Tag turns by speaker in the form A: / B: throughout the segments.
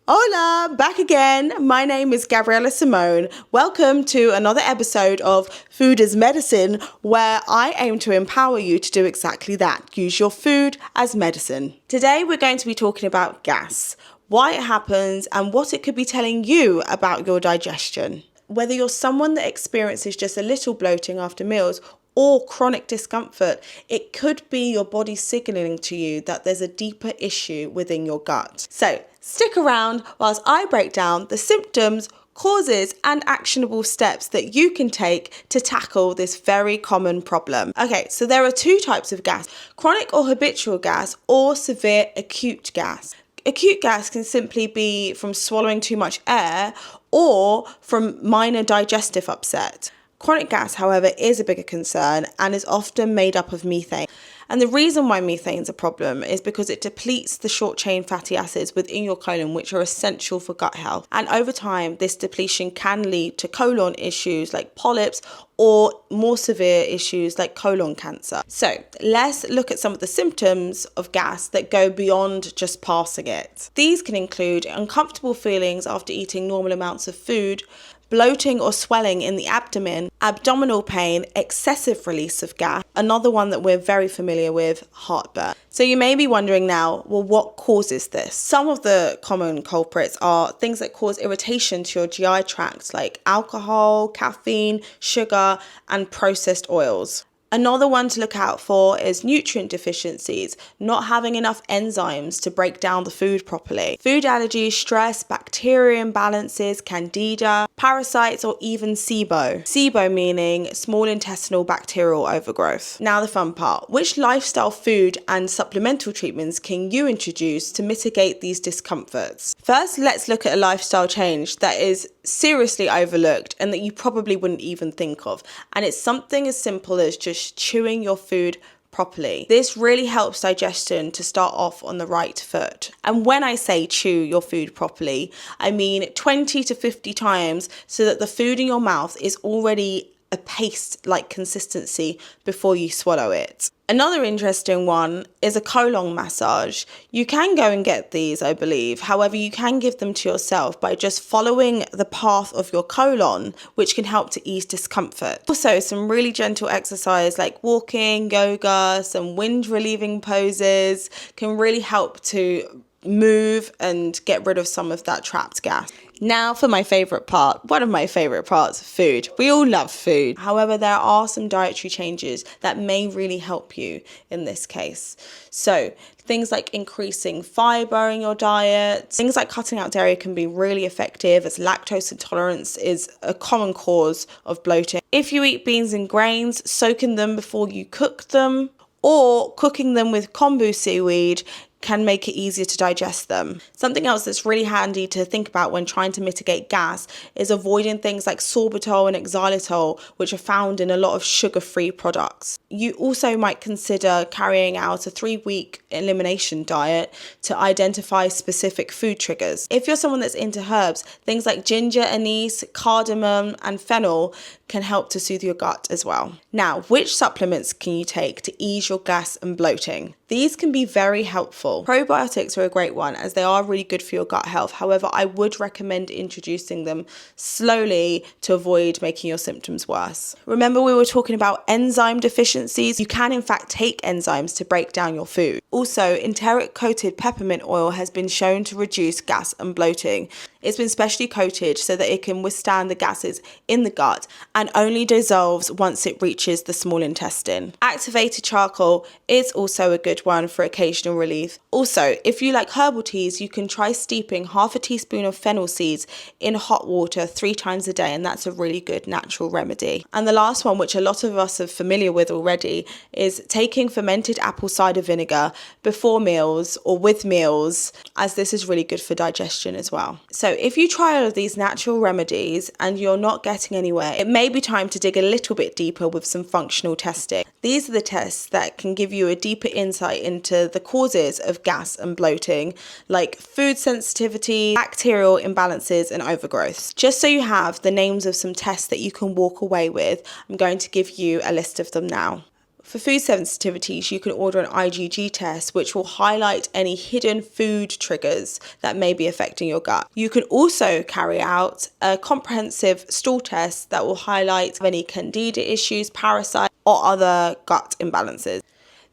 A: Hola, back again. My name is Gabriella Simone. Welcome to another episode of Food as Medicine, where I aim to empower you to do exactly that. Use your food as medicine. Today, we're going to be talking about gas, why it happens, and what it could be telling you about your digestion. Whether you're someone that experiences just a little bloating after meals or chronic discomfort, it could be your body signaling to you that there's a deeper issue within your gut. So stick around whilst I break down the symptoms, causes, and actionable steps that you can take to tackle this very common problem. Okay, so there are two types of gas: chronic or habitual gas, or severe acute gas. Acute gas can simply be from swallowing too much air or from minor digestive upset. Chronic gas, however, is a bigger concern and is often made up of methane. And the reason why methane is a problem is because it depletes the short-chain fatty acids within your colon, which are essential for gut health. And over time, this depletion can lead to colon issues like polyps or more severe issues like colon cancer. So let's look at some of the symptoms of gas that go beyond just passing it. These can include uncomfortable feelings after eating normal amounts of food, bloating or swelling in the abdomen, abdominal pain, excessive release of gas, another one that we're very familiar with, heartburn. So you may be wondering now, well, what causes this? Some of the common culprits are things that cause irritation to your GI tract, like alcohol, caffeine, sugar, and processed oils. Another one to look out for is nutrient deficiencies, not having enough enzymes to break down the food properly. Food allergies, stress, bacteria imbalances, candida, parasites, or even SIBO. SIBO meaning small intestinal bacterial overgrowth. Now the fun part. Which lifestyle food and supplemental treatments can you introduce to mitigate these discomforts? First, let's look at a lifestyle change that is seriously overlooked and that you probably wouldn't even think of. And it's something as simple as just chewing your food properly. This really helps digestion to start off on the right foot. And when I say chew your food properly, I mean 20 to 50 times so that the food in your mouth is already a paste-like consistency before you swallow it. Another interesting one is a colon massage. You can go and get these, I believe. However, you can give them to yourself by just following the path of your colon, which can help to ease discomfort. Also, some really gentle exercise like walking, yoga, some wind relieving poses can really help to move and get rid of some of that trapped gas. Now for my favourite part, one of my favourite parts, food. We all love food. However, there are some dietary changes that may really help you in this case. So things like increasing fibre in your diet, things like cutting out dairy can be really effective, as lactose intolerance is a common cause of bloating. If you eat beans and grains, soaking them before you cook them, or cooking them with kombu seaweed can make it easier to digest them. Something else that's really handy to think about when trying to mitigate gas is avoiding things like sorbitol and xylitol, which are found in a lot of sugar-free products. You also might consider carrying out a 3-week elimination diet to identify specific food triggers. If you're someone that's into herbs, things like ginger, anise, cardamom, and fennel can help to soothe your gut as well. Now, which supplements can you take to ease your gas and bloating? These can be very helpful. Probiotics are a great one as they are really good for your gut health. However, I would recommend introducing them slowly to avoid making your symptoms worse. Remember, we were talking about enzyme deficiencies. You can in fact take enzymes to break down your food. Also, enteric coated peppermint oil has been shown to reduce gas and bloating. It's been specially coated so that it can withstand the gases in the gut and only dissolves once it reaches the small intestine. Activated charcoal is also a good one for occasional relief. Also, if you like herbal teas, you can try steeping half a teaspoon of fennel seeds in hot water 3 times a day, and that's a really good natural remedy. And the last one, which a lot of us are familiar with already, is taking fermented apple cider vinegar before meals or with meals, as this is really good for digestion as well. So if you try all of these natural remedies and you're not getting anywhere, it may be time to dig a little bit deeper with some functional testing. These are the tests that can give you a deeper insight into the causes of gas and bloating, like food sensitivity, bacterial imbalances, and overgrowths. Just so you have the names of some tests that you can walk away with, I'm going to give you a list of them now. For food sensitivities, you can order an IgG test, which will highlight any hidden food triggers that may be affecting your gut. You can also carry out a comprehensive stool test that will highlight any candida issues, parasites, or other gut imbalances.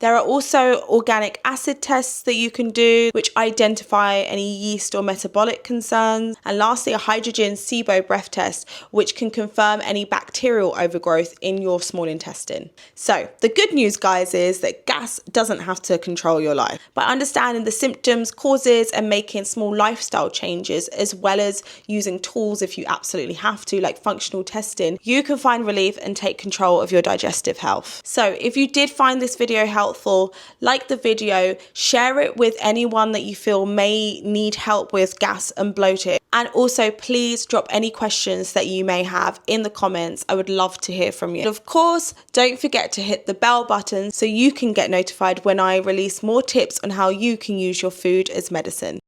A: There are also organic acid tests that you can do, which identify any yeast or metabolic concerns. And lastly, a hydrogen SIBO breath test, which can confirm any bacterial overgrowth in your small intestine. So the good news, guys, is that gas doesn't have to control your life. By understanding the symptoms, causes, and making small lifestyle changes, as well as using tools if you absolutely have to, like functional testing, you can find relief and take control of your digestive health. So if you did find this video helpful, like the video, share it with anyone that you feel may need help with gas and bloating. And also, please drop any questions that you may have in the comments. I would love to hear from you. And of course, don't forget to hit the bell button so you can get notified when I release more tips on how you can use your food as medicine.